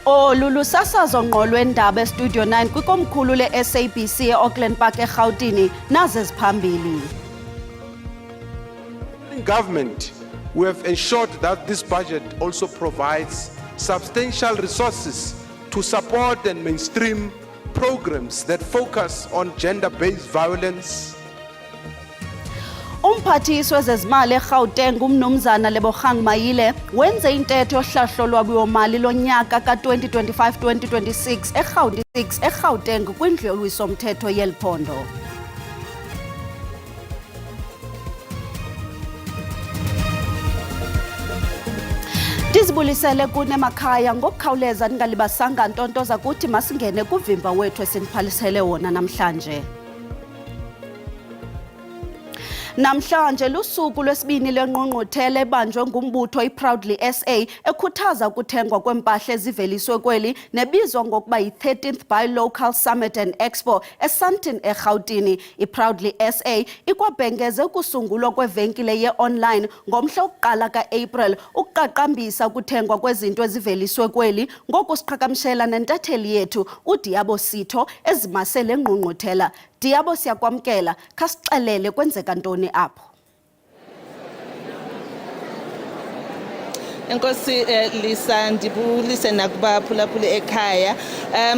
Lulu sasazo ngqo lwendaba eStudio 9 kwikomkhulu le-SABC e-Auckland Park eRhawutini nazi eziphambili. In government, we have ensured that this budget also provides substantial resources to support and mainstream programs that focus on gender-based violence. Umphathiswa wezezimali eGauteng uMnumzana Lebogang Mayile wenze intetho yohlahlo lwabiwo-mali lonyaka ka-2025-2026 eGauteng kwindlu yolwiso-mthetho yeli phondo. Ndizibulisele kunemakhaya ngokukhawuleza ndingalibasanga ntonto zakuthi masingene kuvimba wethu esiniphalisele wona namhlanje. Namhlanje lusuku lwesibini lengqungquthela ebanjwe ngumbutho iProudly SA ekhuthaza ukuthengwa kwempahla eziveliswe kweli nebizwa ngokuba yi-13th Buy Local Summit and Expo eSandton eRhawutini. iProudly SA ikwabhengeze ukusungulwa kwevenkile ye-online ngomhla wokuqala ka-April ukuqaqambisa ukuthengwa kwezinto eziveliswe kweli ngoku siqhagamshela nentatheli yethu uDiabo Sitho ezimasele ngqungquthela. Diabo siyakwamkela, khasixelele kwenzeka ntoni apho. Enkosi Lisa ndibulise nakubaphulaphuli ekhaya.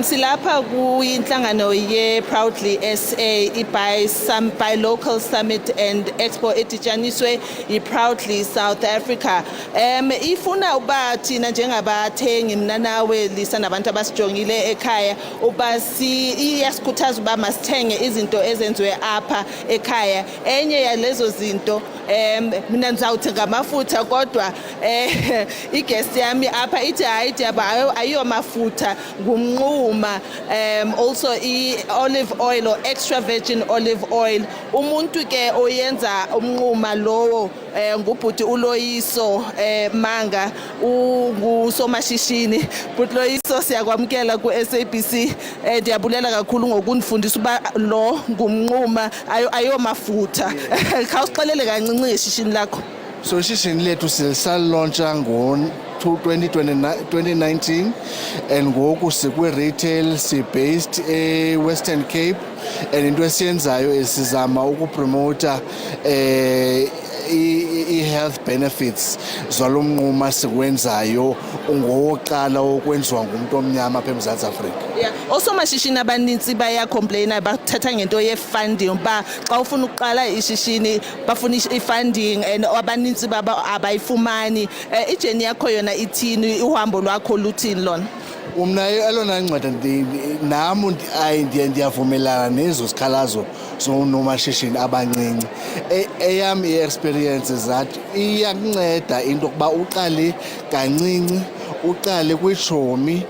Silapha kuyinhlangano ye-Proudly SA i-Buy Local Summit and Expo editshaniswe yi-Proudly South Africa. Ifuna uba thina njengabathengi mina nawe Lisa nabantu abasijongile ekhaya uba iyasikhuthaza uba masithenge izinto ezenziwe apha ekhaya. Enye yalezo zinto mina ndizawuthi ngamafutha kodwa igesi yami apha ithi hayi Diaba ayiyo mafutha ngumnquma, also i-olive oil or extra virgin olive oil. Umuntu ke oyenza umnquma lowo ngubhuti uLoyiso Manga ngusomashishini. Bhuti Loyiso siyakwamkela ku-SABC. Ndiyabulela kakhulu ngokundifundisa uba lo ngumnquma ayiyo mafutha. Khawusixelele kancinci ngeshishini lakho. So ishishini lethu sisalontsha ngo-2019 and ngoku sikwi-retail si-based e-Western Cape, and into esiyenzayo sizama ukupromota i-health benefits zalo mnquma sikwenzayo ngowokuqala okwenziwa ngumuntu omnyama apha eMzantsi Afrika. Yeah, osomashishini abaninzi bayacomplaina bathatha ngento ye-funding uba xa ufuna ukuqala ishishini bafuna i-funding and abaninzi babo abayifumani. Ijeni yakho yona ithini, uhambo lwakho luthini lona? Umna elona nceda nam ndiyavumelana nezo zikhalazo zoonomashishini abancinci. Eyam i-experience zathi iyakunceda into yokuba uqale kancinci, uqale kwitshomi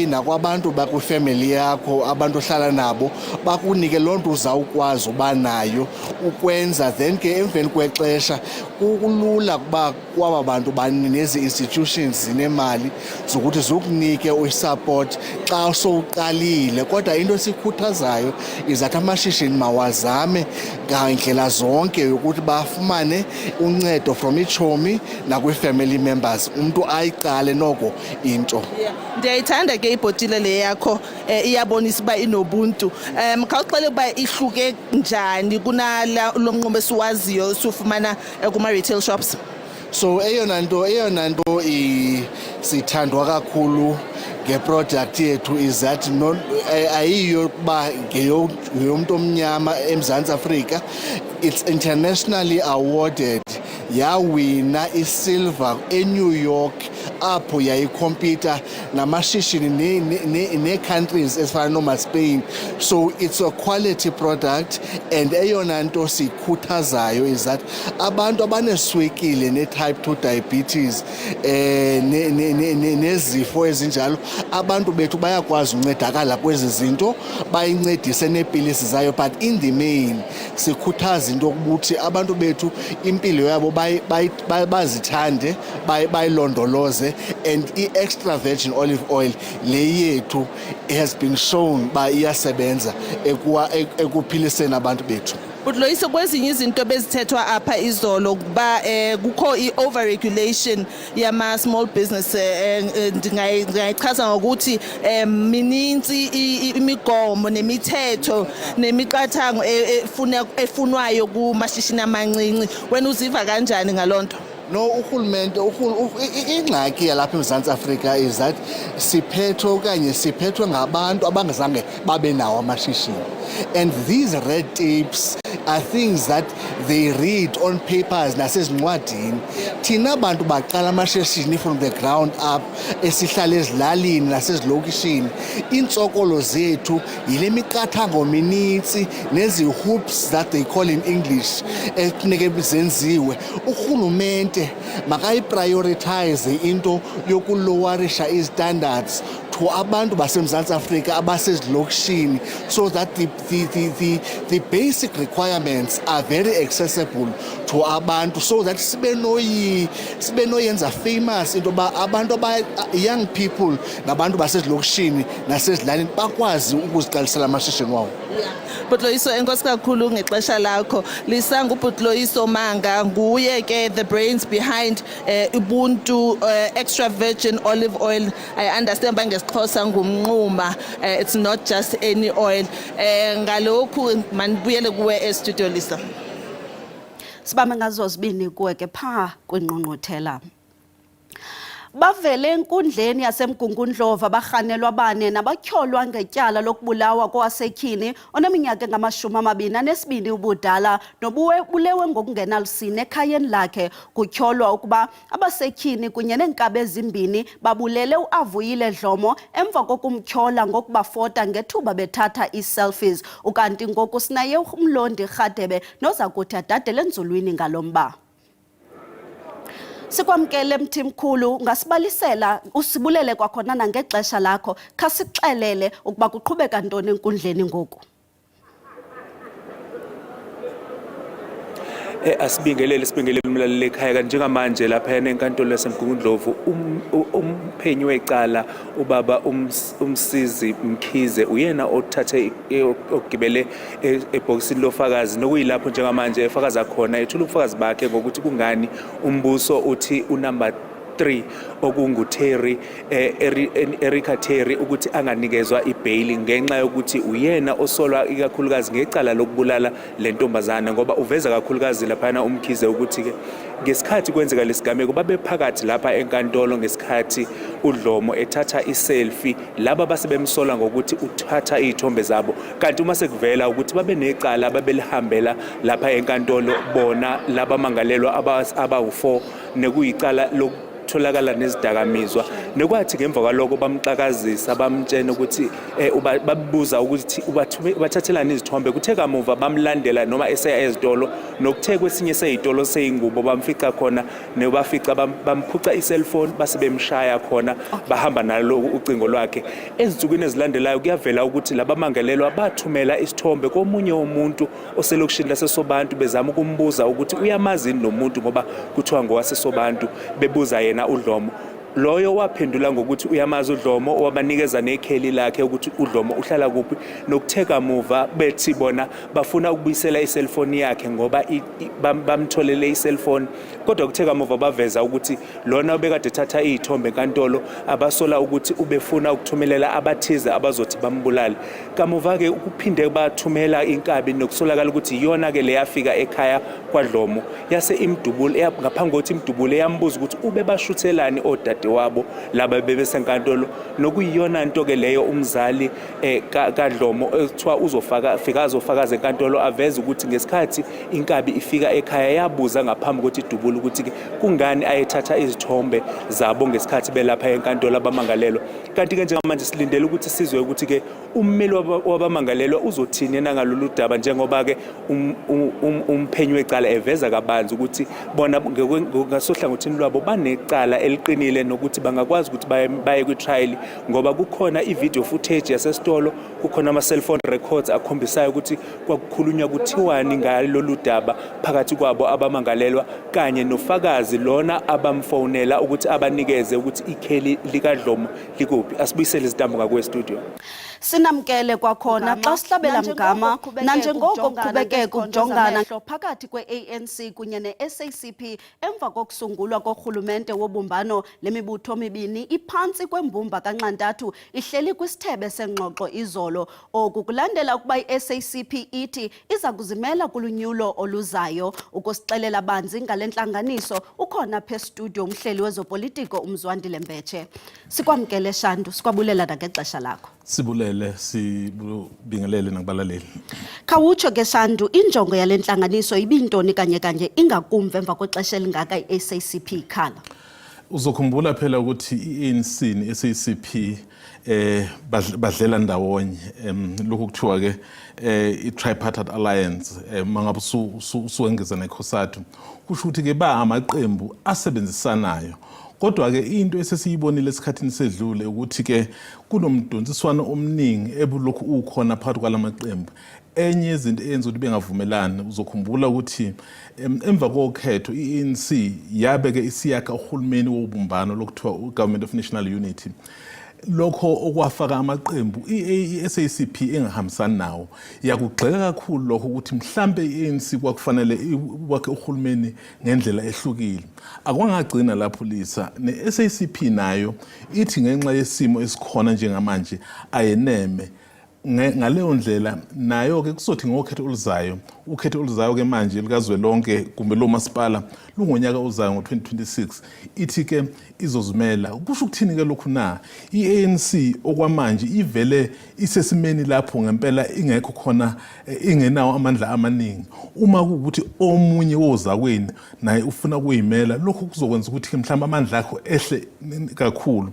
nakwabantu bakwifemeli yakho, abantu ohlala nabo, bakunike loo nto uzawukwazi uba nayo ukwenza. Then ke emveni kwexesha kulula kuba kwaba bantu nezi institutions zinemali zokuthi zikunike usupport xa sowuqalile. Kodwa into esikhuthazayo izathi amashishini mawazame ngandlela zonke ukuthi bafumane uncedo from itshomi nakwi-family members, umntu ayiqale noko into. Ndiyayithanda ke ibhotile le yakho, iyabonisa uba inobuntu. Khawuxele uba ihluke njani kunalo mnquma esiwaziyo siwufumana kuma-retail shops? So eyona nto sithandwa kakhulu ngeproduct yethu is that ayiyo kuba ngeyomntu omnyama eMzantsi Afrika. It's internationally awarded. Yawina isilver eNew York apho yayikhompyutha namashishini nee-countries ezifana nomaSpain. So it's a quality product, and eyona nto sikhuthazayo is that abantu abaneswekile ne-type 2 diabetes nezifo ezinjalo, abantu bethu bayakwazi uncedakala kwezi zinto, bayincedise neepilisi zayo. But in the main sikhuthaza into yokubuthi abantu bethu impilo yabo bazithande, bayilondoloze, and i-extra virgin olive oil le yethu has been shown ba iyasebenza ekuphiliseni abantu bethu. Loyiso kwezinye izinto bezithethwa apha izolo kuba kukho i-overregulation yama small business ndingayichaza ngokuthi mininzi imigomo nemithetho nemiqathango efunwayo kumashishini amancinci. Wena uziva kanjani ngalonto? No, urhulumente ingxaki yalapha eMzantsi Afrika is that siphethwe ngabantu abangazange babe nawo amashishini, and these red tapes are things that they read on papers nasezincwadini. Thina bantu baqala amashishini from the ground up esihlala ezilalini nasezilokishini, iintsokolo zethu yile miqathango minintsi nezi hoops that they call in English ekufuneke zenziwe. Urhulumente makayiprioritize into yokulowarisha izstandards to abantu baseMzantsi Afrika abasezilokishini, so that the basic requirements are very accessible to abantu, so that sibe noyenza famous into ba abantu young people nabantu basezilokishini nasezilalini bakwazi ukuziqalisela amashishini wabo. Butloyiso, enkosi kakhulu ngexesha lakho. Lisangu Butloyiso Manga nguye ke the brains behind Ubuntu extra virgin olive oil. I understand bangesixhosa ngumnquma, it's not just any oil. Ngalokhu manibuyele kuwe e-studio Lisa. Sibambe ngazo zibini kuwe ke pha kwingqungquthela. Bavele enkundleni yaseMgungundlova barhanelwa bane nabatyholwa ngetyala lokubulawa kowasetyhini oneminyaka engama-22 ubudala nobulewe ngokungenalusini ekhayeni lakhe. Kutyholwa ukuba abasetyhini kunye neenkabi ezimbini babulele uAvuyile Dlomo emva kokumtyhola ngokubafota ngethuba bethatha ii-selfies. Ukanti ngoku sinaye uMlondi Rhadebe noza kuthi adadele enzulwini ngalomba. Sikwamkele Mthimkhulu, ngasibalisela usibulele kwakhona nangexesha lakho. Khasixelele ukuba kuqhubeka ntoni enkundleni ngoku. Asibingelele umlaleli ekhaya njengamanje lapha enkantolo yaseMgungundlovu umphenyi wecala ubaba umsizi Mkhize uyena othathe ogibele ebhokisini lofakazi nokuyilapho njengamanje efakaza khona ethula ubufakazi bakhe ngokuthi kungani umbuso uthi unumber 3 okunguTerry Erica Terry ukuthi anganikezwa ibail ngenxa yokuthi uyena osolwa ikakhulukazi ngecala lokubulala lentombazana, ngoba uveza kakhulukazi lapha uMkhize ukuthi ke ngesikhathi kwenzeka lesigameko babephakathi lapha enkantolo ngesikhathi uDlomo ethatha iselfie laba basebemsola ngokuthi uthatha izithombe zabo, kanti uma sekuvela ukuthi babe necala babelihambela lapha enkantolo bona laba mangalelwa aba-4 nekuyicala tholakala nezidakamizwa nekwathi ngemva kwaloko bamxakazisa bamtshena ukuthi babuza ukuthi ubathathelana izithombe kuthe kamuva bamlandela noma eseya ezitolo nokuthe kwesinye seyitolo seyingubo bamfica khona nebafica bamphuca i-cellphone base bemshaya khona bahamba nalo ucingo lwakhe. Ezinsukwini ezilandelayo kuyavela ukuthi laba mangalelwa bathumela isithombe komunye umuntu oselokishini laseSobantu bezama ukumbuza ukuthi uyamazi nomuntu ngoba kuthiwa ngowaseSobantu bebuza yena uDlomo. Loyo waphendula ngokuthi uyamazi uDlomo, wabanikeza nekheli lakhe ukuthi uDlomo uhlala kuphi nokutheka muva bethi bona bafuna ukubuyisela i-cellphone yakhe ngoba bamtholele i-cellphone, kodwa kutheka muva baveza ukuthi lona obekade ethatha izithombe enkantolo abasola ukuthi ubefuna ukuthumelela abathize abazothi bambulale. Kamuva ke ukuphinde bathumela inkabi nokusolakala ukuthi iyona ke leyafika ekhaya kwaDlomo yase imdubule ngaphambi kokuthi imdubule yambuza ukuthi ube bashuthelani odade wabo laba bebesenkantolo, nokuyiyona into ke leyo umzali kaDlomo ethiwa fika azofakaza enkantolo aveza ukuthi ngesikhathi inkabi ifika ekhaya yabuza ngaphambi kokuthi idubule ukuthi kungani ayethatha izithombe zabo ngesikhathi belapha enkantolo abamangalelwa. Kanti ke njengamanje silindele ukuthi sizwe ukuthi ke ummeli wabamangalelwa uzothini ngalolu daba, njengoba ke umphenyi wecala eveza kabanzi ukuthi bona ngasohlangothini lwabo banecala eliqinile nokuthi bangakwazi ukuthi baye kwi-trial ngoba kukhona i-video footage yasesitolo, kukhona ama-cellphone records akhombisayo ukuthi kwakukhulunywa kuthiwani ngalolu daba phakathi kwabo abamangalelwa kanye nofakazi lona abamfonela ukuthi abanikeze ukuthi ikheli likaDlomo likuphi. Asibuyisele izitambo ngakwe studio. Sinamkele kwakhona xa sihlabela mgama nanjengoko kuqhubekeka ukujongana phakathi kwe-ANC kunye ne-SACP emva kokusungulwa korhulumente wobumbano lemibutho mibini iphantsi kwembumba kaNxantathu ihleli kwisithebe sengxoxo izolo. Oku kulandela ukuba i-SACP ithi iza kuzimela kulunyulo oluzayo. Ukusixelela banzi ngale ntlanganiso ukhona phe studio umhleli wezopolitiko uMzwandile Mbeche. Sikwamkele Shandu, sikwabulela nangexesha lakho. Sibulele, sibingelele nakubalaleli. Khawutsho ke Shandu, injongo yale ntlanganiso ibintoni kanye ingakumva emva kwexesha elingaka i-SACP ikhala? Uzokhumbula phela ukuthi i-ANC ne-SACP badlela ndawonye lokhu kuthiwa ke i-tripartite alliance mangabe usuwengeza neCOSATU kusho ukuthi ke ba amaqembu asebenzisanayo. Kodwa ke into esesiyibonile esikhathini sedlule ukuthi ke kunomdonsiswano omningi ebulokhu ukhona phakathi kwalamaqembu. Enye izinto eyenza ukuthi bengavumelani uzokhumbula ukuthi emva kokhetho i-ANC yabeke isiyakha uhulumeni wobumbano lokuthiwa uGovernment of National Unity. Lokho okwafaka amaqembu i-SACP engahambisani nawo yakugxeka kakhulu lokho ukuthi mhlambe i-ANC kwakufanele wakhe uhulumeni ngendlela ehlukile. Akwangagcina lapho Lisa ne-SACP nayo ithi ngenxa yesimo esikhona njengamanje ayeneme ngaleyo ndlela nayo ke kuzothi ngokhetho oluzayo ke manje likazwelonke kumbe lo masipala lungonyaka ozayo ngo2026 ithi ke izozumela. Kusho ukuthini ke lokhu na i-ANC okwamanje ivele isesimeni lapho ngempela ingekho khona ingenawo amandla amaningi. Uma ukuthi omunye wozakweni naye ufuna kuyimela lokho kuzokwenza ukuthi ke mhlawumbe amandla akho ehle kakhulu.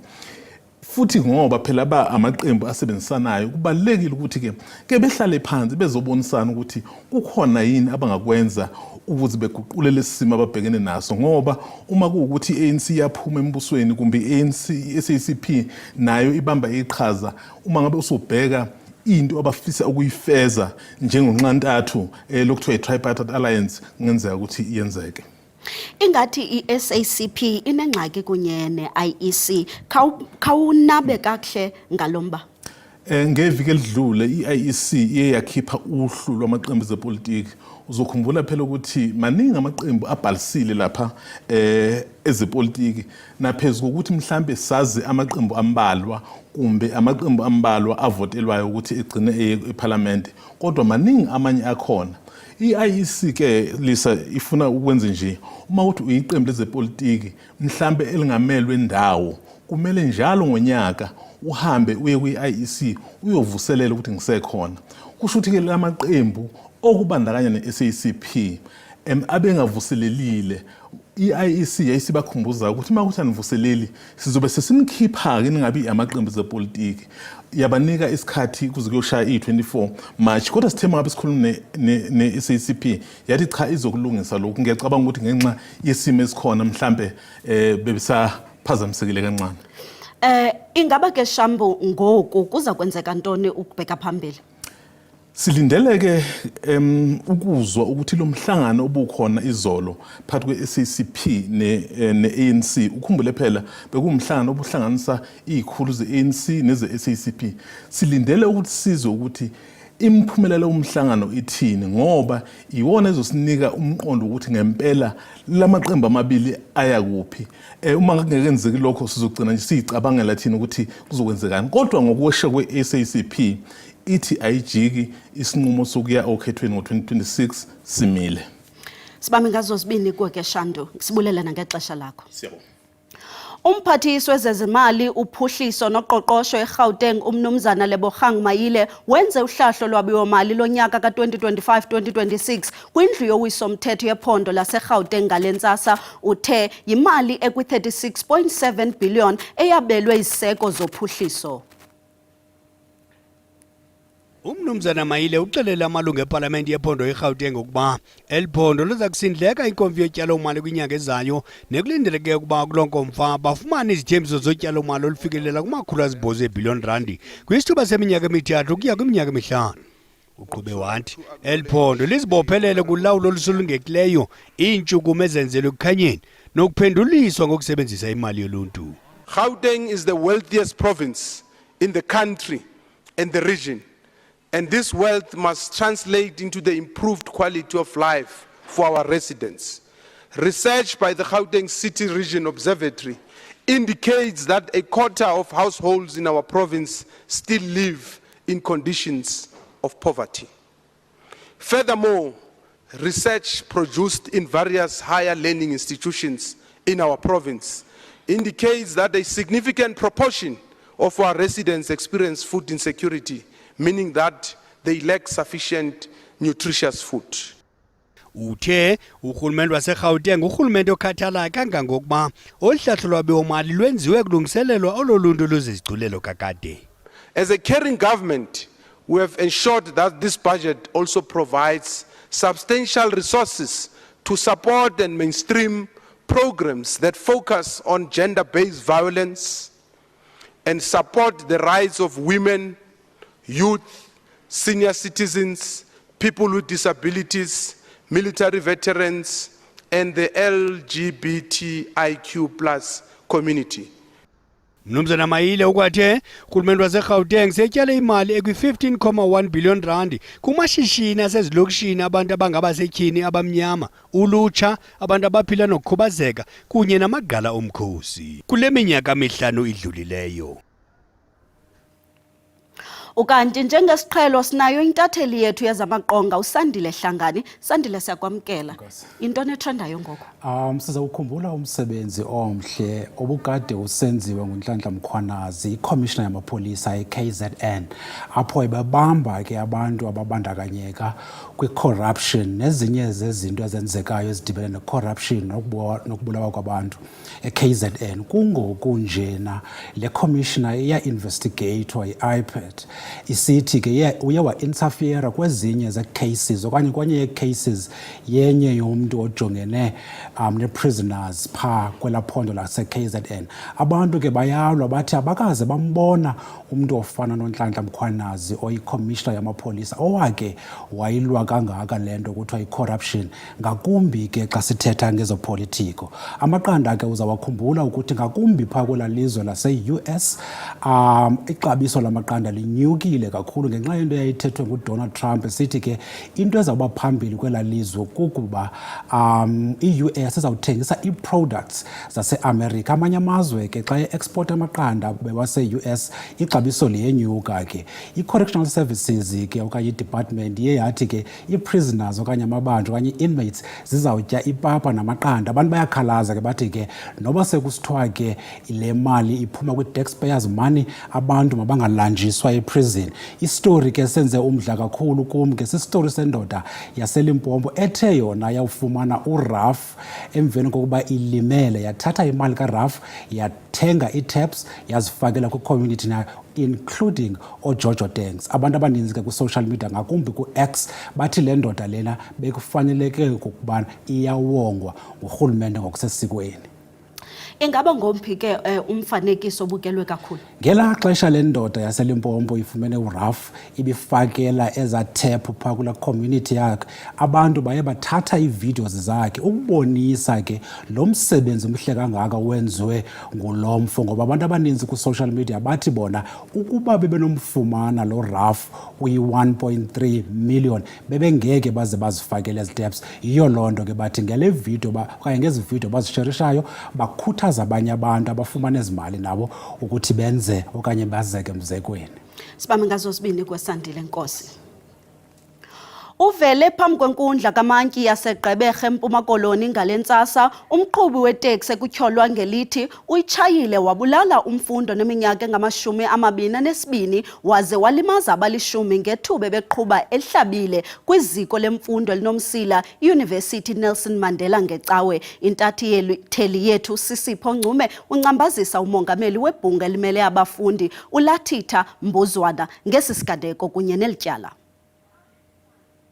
Futhi ngoba phela ba amaqembu asebenzisanayo kubalekile ukuthi ke behlale phansi bezobonisana ukuthi kukhona yini abangakwenza ukuze beguqule lesimo ababhekene naso. Ngoba uma kuukuthi i-ANC yaphuma embusweni kumbe i-ANC i-SACP nayo ibamba iqhaza, uma ngabe usubheka into abafisa ukuyifeza njengoNxantathu lokuthiwa i-tripartite alliance kungenzeka ukuthi iyenzeke. Ingathi i-SACP inengxaki kunye ne-IEC, khawunabe kakuhle ngalomba. Ngeviki elidlule i-IEC iye yakhipha uhlu lwamaqembu ezepolitiki. Uzokhumbula phela ukuthi maningi amaqembu abhalisile lapha ezepolitiki naphezulu ukuthi mhlambe sazi amaqembu ambalwa kumbe amaqembu ambalwa avotelwayo ukuthi egcine eParliament, kodwa maningi amanye akhona. I-IEC ke Lisa ifuna ukwenza nje uma uthi uyiqembu lezepolitiki mhlambe elingamelwe ndawo kumele njalo ngonyaka uhambe uye kwi-IEC uyovuselela ukuthi ngisekhona. Kusho ukuthi ke lamaqembu okubandakanya ne-SACP abengavuselelile i-IEC yayisibakhumbuza ukuthi uma kuthi anivuseleli sizobe sesinikhipha ke ningabi amaqembu ezepolitiki. Yabanika isikhathi kuze kuyoshaya i-24 March, kodwa sithe ngabe sikhuluma ne-SACP yathi cha izokulungisa lokhu. Ngiyacabanga ukuthi ngenxa yesimo esikhona mhlambe bebisaphazamisekile kancane. Ingaba ke Shambu ngoku kuza kwenzeka ntoni ukubheka phambili? Silindeleke ukuzwa ukuthi lo mhlangano obukhona izolo phakathi kwe-SACP ne-ANC ukhumbule phela bekumhlangano obuhlanganisa izikhulu ze-ANC neze-SACP. Silindele ukuthi sizwe ukuthi imphumelelo yomhlangano ithini ngoba iwona ezosinika umqondo ukuthi ngempela lamaqembu amabili aya kuphi. Uma ngekenzeki lokho sizogcina nje sicabangela thina ukuthi kuzokwenzekani. Kodwa ngokwesha kwe-SACP ithi ayijiki isinqumo sokuya okhethweni ngo2026 simile. Sibambe ngazo zibini kuwe ke Shandu, sibulela nangexesha lakho. Siyabonga. Umphathisi wezezimali, uphuhliso noqoqosho eGauteng uMnumzana Lebogang Mayile wenze uhlahlo lwabiwo-mali lonyaka ka2025-2026 kwindlu yowiso-mthetho yephondo laseGauteng ngalentsasa. Uthe yimali ekwi-36.7 billion eyabelwe iziseko zophuhliso. Umnumzana Mayile uxelela amalungu eParliament yephondo eGauteng ukuba eliphondo liza kusindleka inkomfi yotyalo-mali kwinyanga ezayo nekulindeleke ukuba kulonkomfa bafumane izithembiso zotyalo-mali olufikelela kuma-800 billion randi kwisithuba seminyaka emithathu ukuya kwiminyaka emihlanu. Uqhube wathi eliphondo lizibophelele kulawulo olusulungekileyo iintshukumo ezenzelwe ekukhanyeni nokuphenduliswa ngokusebenzisa imali yoluntu. Gauteng is the wealthiest province in the country, and the region. And this wealth must translate into the improved quality of life for our residents. Research by the Gauteng City Region Observatory indicates that a quarter of households in our province still live in conditions of poverty. Furthermore, research produced in various higher learning institutions in our province indicates that a significant proportion of our residents experience food insecurity, meaning that they lack sufficient nutritious food. Uthe urhulumente waseGauteng urhulumente okhathalayo kangangokuba ohlahlo lwabiwo-mali lwenziwe kulungiselelwa ololuntu luzizigculelo kakade. As a caring government, we have ensured that this budget also provides substantial resources to support and mainstream programs that focus on gender-based violence and support the rights of women, youth, senior citizens, people with disabilities, military veterans, and the LGBTIQ+ community. Mnumzana Maile ukwathe urhulumente waseGauteng setyale imali ekwi-15.1 billion rand kumashishini asezilokishini abantu abangabasetyhini abamnyama, ulutsha, abantu abaphila nokukhubazeka kunye namagqala omkhosi kule minyaka mihlanu idlulileyo. Ukanti njengesiqhelo sinayo intatheli yethu yezamaqonga uSandile Hlangani. Sandile, siyakwamkela. Into netrendayo ngoku? Siza ukukhumbula umsebenzi omhle obukade usenziwe nguNhlanhla Mkhwanazi, iCommissioner yamapolisa eKZN, apho ebabamba ke abantu ababandakanyeka kwi-corruption nezinye zezinto ezenzekayo ezidibene ne-corruption nokubulawa kwabantu eKZN. Kungoku njena le commissioner iya-investigatewa yi-IPAD. Isithi ke uye wa-interfere kwezinye ze-cases okanye kwenye ye-cases yenye yomntu ojongene ne-prisoners phaa kwela phondo lase-KZN. Abantu ke bayalwa bathi abakaze bambona umntu ofana noNhlanhla Mkhwanazi oyi-commissioner yamapolisa owake wayilwa kangaka le nto kuthiwa yi-corruption, ngakumbi ke xa sithetha ngezopolitiko. Amaqanda ke uzawakhumbula ukuthi ngakumbi phaa kwela lizwe lase-US ixabiso lamaqanda linyukile kakhulu ngenxa yento yayithethwe nguDonald Trump esithi ke into ezawuba phambili kwela lizwe kukuba i-US izawuthengisa ii-products zase-Amerika. Amanye amazwe ke xa e-export amaqanda bewase-US ixabiso liyenyuka ke. I-Correctional Services ke okanye i-department iye yathi ke ii-prisoners okanye amabanjwa okanye i-inmates zizawutya ipapa namaqanda. Abantu bayakhalaza ke bathi ke noba sekusithiwa ke le mali iphuma kwi-taxpayers money, abantu mabangalanjiswa e-prison. Istory ke senze umdla kakhulu kum ke sistory sendoda yaseLimpopo ethe yona yawufumana uRAF emveni kokuba ilimele, yathatha imali kaRAF yathenga ii-taps yazifakela kwi-community nayo, including oJojo Tanks. Abantu abaninzi ke ku-social media ngakumbi ku-X bathi le ndoda lena bekufaneleke ukubana iyawongwa ngurhulumente ngokusesikweni. Ingaba ngomphi ke umfanekiso obukelwe kakhulu? Ngela xesha le ndoda yaseLimpopo ifumene uRAF ibifakela eza tap phaa kula community yakhe, abantu baye bathatha ii-videos zakhe ukubonisa ke lo msebenzi mhle kangaka wenziwe ngulomfo, ngoba abantu abaninzi ku-social media bathi bona ukuba bebenomfumana lo RAF uyi-1.3 million bebengeke baze bazifakele ezi taps. Yiyo loo nto ke bathi ngele video okanye ngezi video bazisherishayo bakhuthaza abanye abantu abafumana ezimali nabo ukuthi benze okanye bazeke mzekweni. Sibambe ngazo zibini kweSandile, Nkosi. Uvele phambi kwenkundla kamantyi yaseGqeberha eMpuma Koloni ngalentsasa umqhubi weteksi ekutyholwa ngelithi uyitshayile wabulala umfundo neminyaka engama-22 waze walimaza abalishumi ngethuba beqhuba ehlabile kwiziko lemfundo elinomsila iUniversity Nelson Mandela ngecawe. Intatheli yethu Sisipho Ngcume uncambazisa umongameli webhunga elimele abafundi uLathitha Mbuzwana ngesi sigadeko kunye nelityala.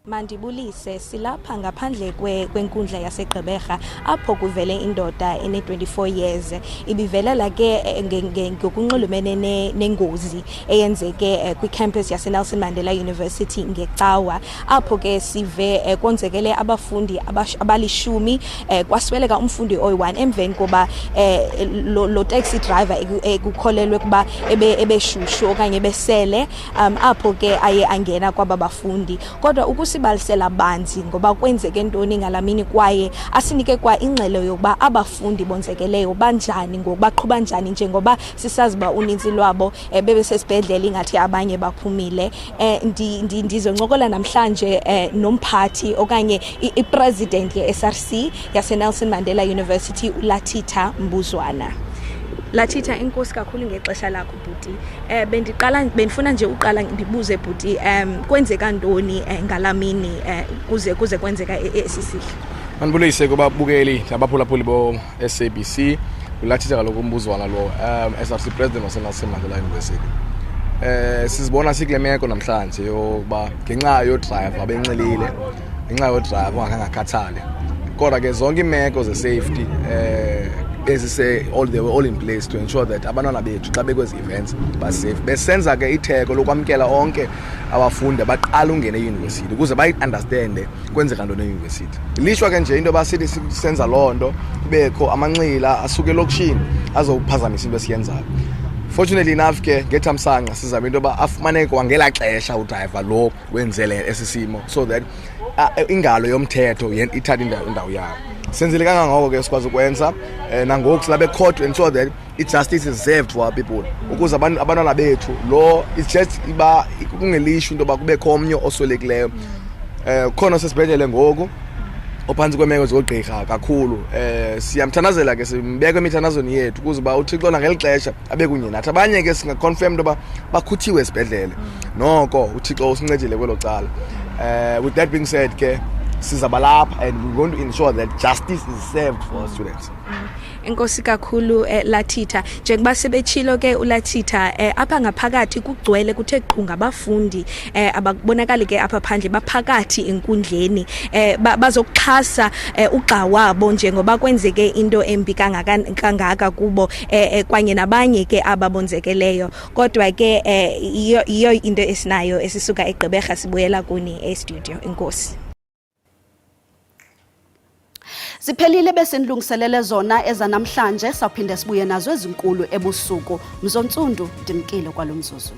Mandibulise, silapha ngaphandle kwenkundla yaseGqeberha apho kuvele indoda ene-24 years ibivelela ke ngokunxulumene nengozi eyenzeke kwicampus yaseNelson Mandela University ngecawa apho ke sive konzekele abafundi abalishumi kwasweleka umfundi oyi-1 emveni koba lo taxi driver ekukholelwe kuba ebeshushu okanye besele apho ke aye angena kwaba bafundi kodwa sibalisela banzi ngoba kwenzeke ntoni ngalamini kwaye asinike kwa ingxelo yokuba abafundi bonzekeleyo banjani ngokubaqhuba njani njengoba sisazi ba uninzi lwabo bebesesibhedlela ingathi abanye baphumile ndizoncokola namhlanje nomphathi okanye ipresident ye-SRC yaseNelson Mandela University uLathitha Mbuzwana. Lathitha, inkosi kakhulu ngexesha lakho bhuti. Bendifuna nje uqala ndibuze bhuti kwenzeka ntoni ngalamini kuze kwenzeka esisihle. Mandibulise kubabukeli nabaphulaphuli bo SABC. Ulathitha kaloku Mbuzwana lo SRC president waseNelson Mandela University. Sizibona sikule meko namhlanje yokuba ngenxa yodriver benxilile, ngenxa yodriver ongakhathali. Kodwa ke zonke imeko ze-safety they were all in place to ensure that abantwana bethu xa bekwezi events basafe. Besenza ke itheko lokwamkela onke abafundi abaqala ungena e-university ukuze bayi-understande kwenzeka ntoni e-university. Lishwa ke nje into basithi senza loo nto kubekho amanxila asuke elokishini azophazamisa into esiyenzayo. Fortunately enough ke ngethamsanqa sizama into yoba afumaneke kwangela xesha udriver lo wenzele esi simo so that ingalo yomthetho ithatha indawo yayo. Senzile kangangoko ke sikwazi ukwenza nangoku silabe court to ensure that justice is served for our people ukuze abantwana bethu lo it's just kungelisho into yoba kubekho omnye oswelekileyo. Khona sesibhedlele ngoku ophansi kwemeko zogqirha kakhulu. Siyamthanazela ke simbeke emithanazweni yethu ukuze ba uThixo ngeli xesha abe kunye nathi. Abanye ke singaconfirm into yoba bakhuthiwe esibhedlele noko uThixo usincedile kwelo cala. With that being said ke sizabalapha and we're going to ensure that justice is served for our students. Enkosi kakhulu Lathitha, njengoba sebetshilo ke uLathitha apha ngaphakathi kugcwele kuthe qhu ngabafundi ababonakala ke apha phandle baphakathi enkundleni bazokuxhasa ugxa wabo njengoba kwenzeke into embi kangaka kubo kwanye nabanye ke ababonzekeleyo kodwa ke iyo into esinayo esisuka eGqeberha sibuyela kuni e-studio. Inkosi. Siphelile besindlungiselele zona ezanamhlanje, sawuphinde sibuye nazo ezinkulu ebusuku. Mzontsundu ndimkile kwalomzuzu.